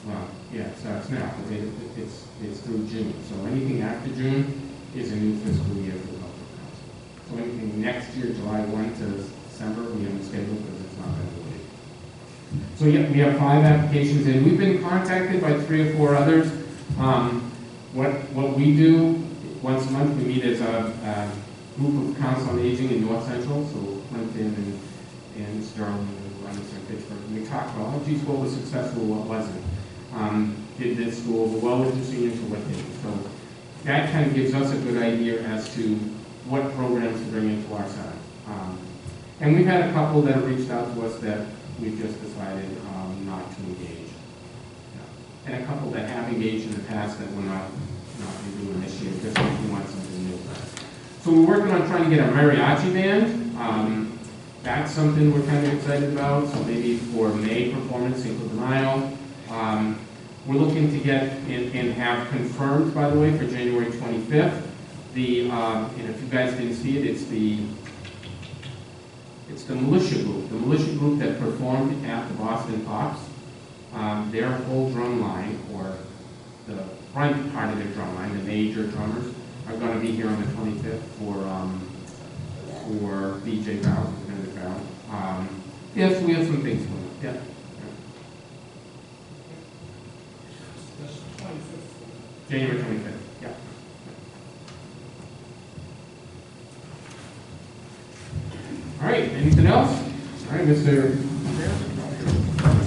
well, yeah, it starts now, but it's through June. So anything after June is a new fiscal year for the Cultural Council. So anything next year, July 1 to December, we haven't scheduled because it's not going to wait. So yeah, we have 5 applications in. We've been contacted by 3 or 4 others. What we do, once a month, we meet as a group of council on aging in North Central, so Clinton and Sterling and Leominster and Pittsburgh. And we talk about, oh geez, what was successful, what wasn't. Did this go over well with the seniors or what didn't? So that kind of gives us a good idea as to what programs to bring into our center. And we've had a couple that have reached out to us that we've just decided not to engage. Yeah. And a couple that have engaged in the past that we're not doing this year, just because we want something new. So we're working on trying to get a mariachi band. That's something we're kind of excited about. So maybe for May performance, Cinco de Mayo. We're looking to get and have confirmed, by the way, for January 25th. And if you guys didn't see it, it's the militia group that performed at the Boston Pops. Their whole drum line, or the front part of their drum line, the major drummers, are going to be here on the 25th for DJ Val. Yes, we have some things for them. Yeah. That's the 25th. January 25th. Yeah. All right. Anything else? All right, Mr.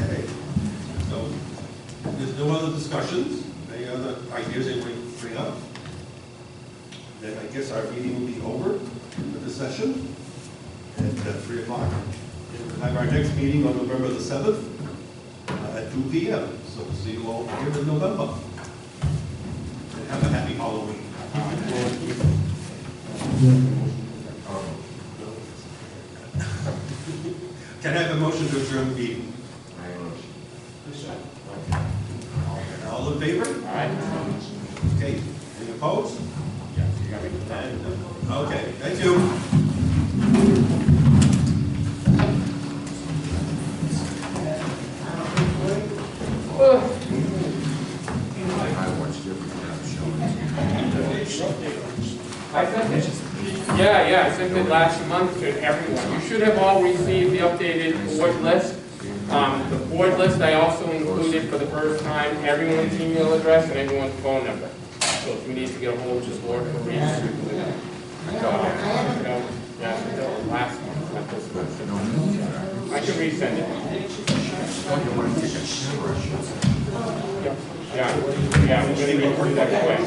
Okay. So, there's no other discussions? Any other ideas anybody bring up? Then I guess our meeting will be over with the session at 3 o'clock. And we'll have our next meeting on November the 7th at 2 p.m. So we'll see you all here in November. And have a happy Halloween. Can I have a motion to adjourn the meeting? All in favor? All right. Okay. Any opposed? Yeah, you got me. Okay, thank you. I sent it. Yeah, I sent it last month to everyone. You should have all received the updated board list. The board list I also included for the first time everyone's email address and everyone's phone number. So if we need to get a hold of the board for reasons, we can do that. So, last month, not this one. I can resend it. Yeah, we're gonna get through that quick.